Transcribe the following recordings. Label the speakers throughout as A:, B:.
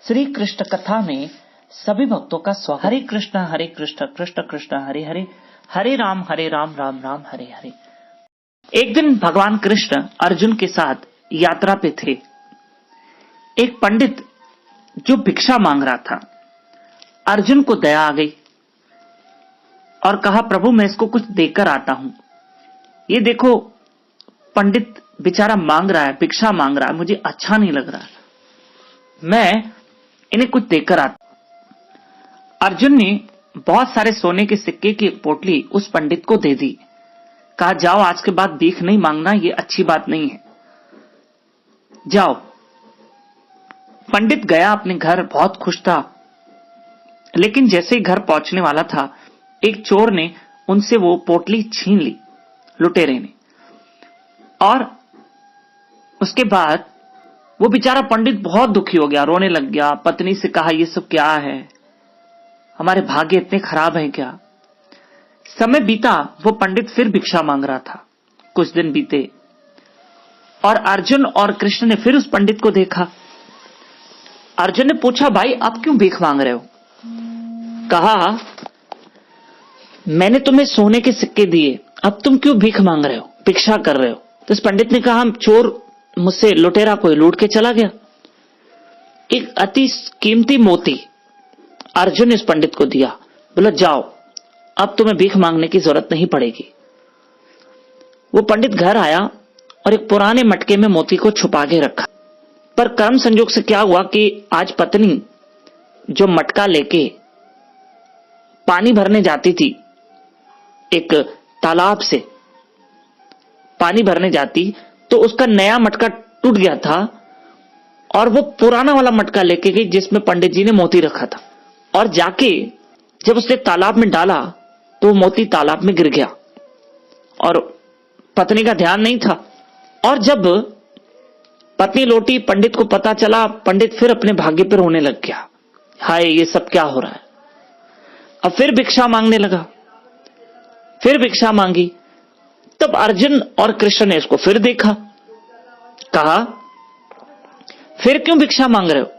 A: श्री कृष्ण कथा में सभी भक्तों का स्वागत। हरे कृष्ण कृष्ण कृष्ण हरे हरे, हरे राम राम राम हरे हरे। एक दिन भगवान कृष्ण अर्जुन के साथ यात्रा पे थे। एक पंडित जो भिक्षा मांग रहा था, अर्जुन को दया आ गई और कहा, प्रभु मैं इसको कुछ देकर आता हूं। ये देखो पंडित बेचारा मांग रहा है, भिक्षा मांग रहा है, मुझे अच्छा नहीं लग रहा, मैं इन्हें कुछ देकर आता। अर्जुन ने बहुत सारे सोने के सिक्के की एक पोटली उस पंडित को दे दी। कहा, जाओ आज के बाद भीख नहीं मांगना, ये अच्छी बात नहीं है, जाओ। पंडित गया अपने घर, बहुत खुश था। लेकिन जैसे ही घर पहुंचने वाला था, एक चोर ने उनसे वो पोटली छीन ली, लुटेरे ने। और उसके बाद वो बेचारा पंडित बहुत दुखी हो गया, रोने लग गया। पत्नी से कहा, ये सब क्या है, हमारे भाग्य इतने खराब हैं क्या। समय बीता, वो पंडित फिर भिक्षा मांग रहा था। कुछ दिन बीते और अर्जुन और कृष्ण ने फिर उस पंडित को देखा। अर्जुन ने पूछा, भाई आप क्यों भीख मांग रहे हो। कहा, मैंने तुम्हें सोने के सिक्के दिए, अब तुम क्यों भीख मांग रहे हो, भिक्षा कर रहे हो। तो इस पंडित ने कहा, चोर मुझसे लुटेरा कोई लूट के चला गया। एक अति कीमती मोती अर्जुन ने इस पंडित को दिया। बोला, जाओ अब तुम्हें भीख मांगने की जरूरत नहीं पड़ेगी। वो पंडित घर आया और एक पुराने मटके में मोती को छुपा के रखा। पर कर्म संयोग से क्या हुआ कि आज पत्नी जो मटका लेके पानी भरने जाती थी, एक तालाब से पानी भरने जाती, तो उसका नया मटका टूट गया था और वो पुराना वाला मटका लेके गई जिसमें पंडित जी ने मोती रखा था। और जाके जब उसने तालाब में डाला तो वो मोती तालाब में गिर गया और पत्नी का ध्यान नहीं था। और जब पत्नी लौटी, पंडित को पता चला, पंडित फिर अपने भाग्य पर रोने लग गया। हाय, ये सब क्या हो रहा है। अब फिर भिक्षा मांगने लगा, फिर भिक्षा मांगी। तब अर्जुन और कृष्ण ने इसको फिर देखा। कहा, फिर क्यों भिक्षा मांग रहे हो।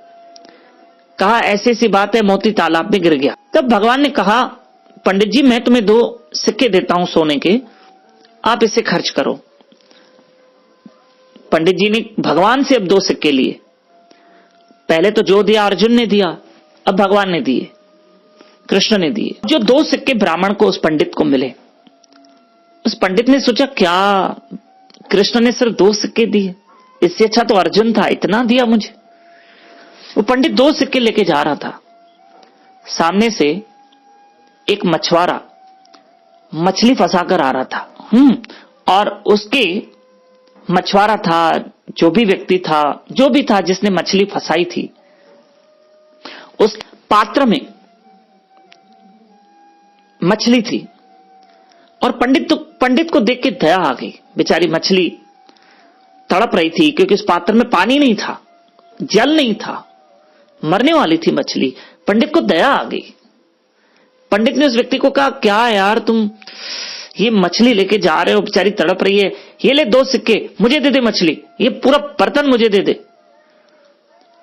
A: कहा, ऐसी सी बात है, मोती तालाब में गिर गया। तब भगवान ने कहा, पंडित जी मैं तुम्हें 2 सिक्के देता हूं सोने के, आप इसे खर्च करो। पंडित जी ने भगवान से अब 2 सिक्के लिए। पहले तो जो दिया अर्जुन ने दिया, अब भगवान ने दिए, कृष्ण ने दिए। जो 2 सिक्के ब्राह्मण को उस पंडित को मिले, उस पंडित ने सोचा, क्या कृष्ण ने सिर्फ 2 सिक्के दिए, इससे अच्छा तो अर्जुन था, इतना दिया मुझे। वो पंडित 2 सिक्के लेके जा रहा था। सामने से एक मछुआरा मछली फंसाकर आ रहा था। और उसके मछुआरा था, जो भी व्यक्ति था, जो भी था जिसने मछली फंसाई थी, उस पात्र में मछली थी। और पंडित को देख के दया आ गई। बेचारी मछली तड़प रही थी क्योंकि उस पात्र में पानी नहीं था, जल नहीं था, मरने वाली थी मछली। पंडित को दया आ गई। पंडित ने उस व्यक्ति को कहा, क्या यार तुम ये मछली लेके जा रहे हो, बेचारी तड़प रही है, ये ले 2 सिक्के, मुझे दे दे मछली, ये पूरा बर्तन मुझे दे दे।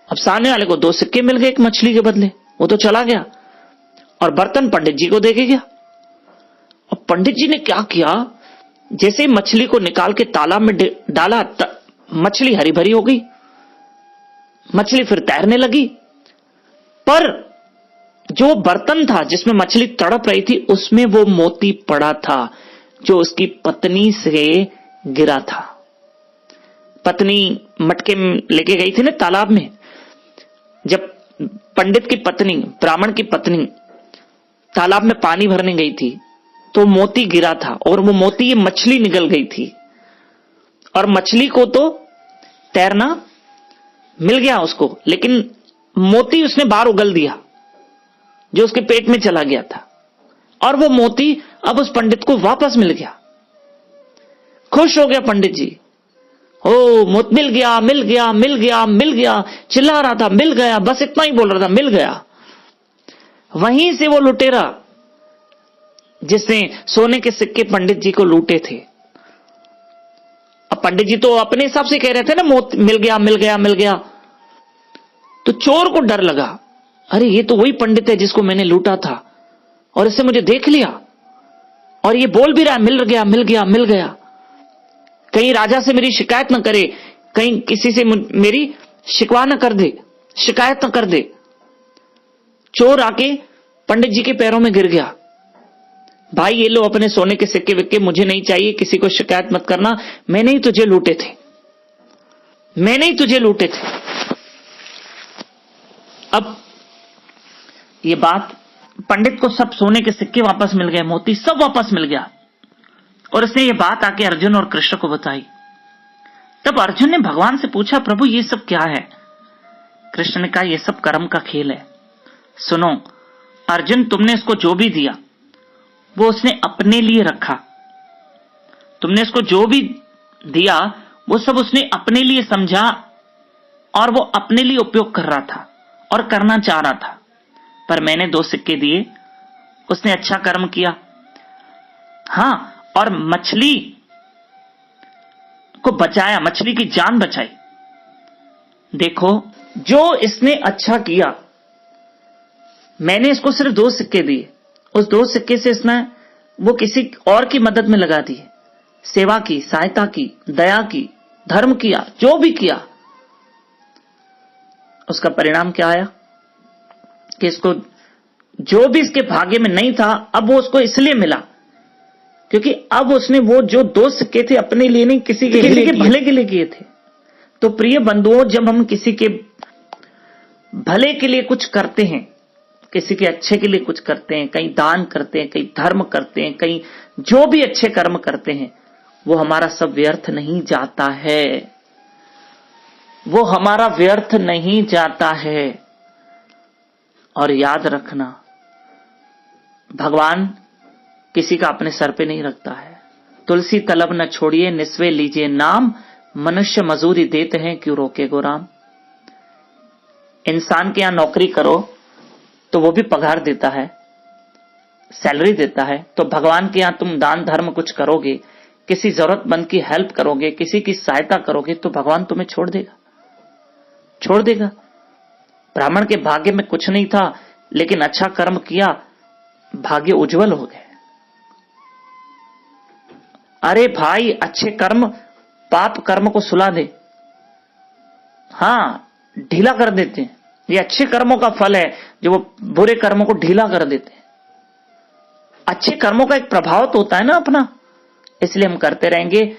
A: अब सामने वाले को 2 सिक्के मिल गए एक मछली के बदले। वो तो चला गया और बर्तन पंडित जी को दे के गया। और पंडित जी ने क्या किया, जैसे ही मछली को निकाल के तालाब में डाला, मछली हरी भरी हो गई, मछली फिर तैरने लगी। पर जो बर्तन था जिसमें मछली तड़प रही थी, उसमें वो मोती पड़ा था जो उसकी पत्नी से गिरा था। पत्नी मटके में लेके गई थी ना तालाब में। जब पंडित की पत्नी, ब्राह्मण की पत्नी तालाब में पानी भरने गई थी, तो मोती गिरा था और वो मोती, ये मछली निगल गई थी। और मछली को तो तैरना मिल गया उसको, लेकिन मोती उसने बाहर उगल दिया जो उसके पेट में चला गया था। और वो मोती अब उस पंडित को वापस मिल गया। खुश हो गया पंडित जी। ओ मिल गया मिल गया मिल गया मिल गया, चिल्ला रहा था, मिल गया, बस इतना ही बोल रहा था, मिल गया। वहीं से वो लुटेरा जिसने सोने के सिक्के पंडित जी को लूटे थे, अब पंडित जी तो अपने हिसाब से कह रहे थे ना, मिल गया मिल गया मिल गया, तो चोर को डर लगा, अरे ये तो वही पंडित है जिसको मैंने लूटा था और इससे मुझे देख लिया और ये बोल भी रहा है मिल गया मिल गया मिल गया। कहीं राजा से मेरी शिकायत न करे, कहीं किसी से मेरी शिकवा न कर दे, शिकायत न कर दे। चोर आके पंडित जी के पैरों में गिर गया, भाई ये लो अपने सोने के सिक्के विक्के, मुझे नहीं चाहिए, किसी को शिकायत मत करना, मैंने ही तुझे लूटे थे, मैंने ही तुझे लूटे थे। अब ये बात पंडित को सब सोने के सिक्के वापस मिल गए, मोती सब वापस मिल गया और उसने ये बात आके अर्जुन और कृष्ण को बताई। तब अर्जुन ने भगवान से पूछा, प्रभु ये सब क्या है? कृष्ण ने कहा, ये सब कर्म का खेल है। सुनो अर्जुन, तुमने इसको जो भी दिया वो उसने अपने लिए रखा, तुमने इसको जो भी दिया वो सब उसने अपने लिए समझा और वो अपने लिए उपयोग कर रहा था और करना चाह रहा था। पर मैंने 2 सिक्के दिए, उसने अच्छा कर्म किया। हां, और मछली को बचाया, मछली की जान बचाई। देखो जो इसने अच्छा किया, मैंने इसको सिर्फ 2 सिक्के दिए, उस 2 सिक्के से इसने वो किसी और की मदद में लगा दिए, सेवा की, सहायता की, दया की, धर्म किया, जो भी किया। उसका परिणाम क्या आया कि इसको जो भी इसके भाग्य में नहीं था, अब वो उसको इसलिए मिला क्योंकि अब उसने वो जो 2 सिक्के थे अपने लिए नहीं, किसी के भले के लिए किए थे। तो प्रिय बंधुओं, जब हम किसी के भले के लिए कुछ करते हैं, किसी के अच्छे के लिए कुछ करते हैं, कहीं दान करते हैं, कहीं धर्म करते हैं, कहीं जो भी अच्छे कर्म करते हैं, वो हमारा सब व्यर्थ नहीं जाता है, वो हमारा व्यर्थ नहीं जाता है। और याद रखना, भगवान किसी का अपने सर पे नहीं रखता है। तुलसी तलब न छोड़िए, निस्वे लीजिए नाम, मनुष्य मजूरी देते हैं क्यों रोके गो राम। इंसान के यहां नौकरी करो तो वो भी पगार देता है, सैलरी देता है। तो भगवान के यहां तुम दान धर्म कुछ करोगे, किसी जरूरतमंद की हेल्प करोगे, किसी की सहायता करोगे, तो भगवान तुम्हें छोड़ देगा, छोड़ देगा। ब्राह्मण के भाग्य में कुछ नहीं था, लेकिन अच्छा कर्म किया, भाग्य उज्जवल हो गए। अरे भाई, अच्छे कर्म पाप कर्म को सुला दे, हां, ढीला कर देते हैं। ये अच्छे कर्मों का फल है जो वो बुरे कर्मों को ढीला कर देते हैं। अच्छे कर्मों का एक प्रभाव तो होता है ना अपना, इसलिए हम करते रहेंगे।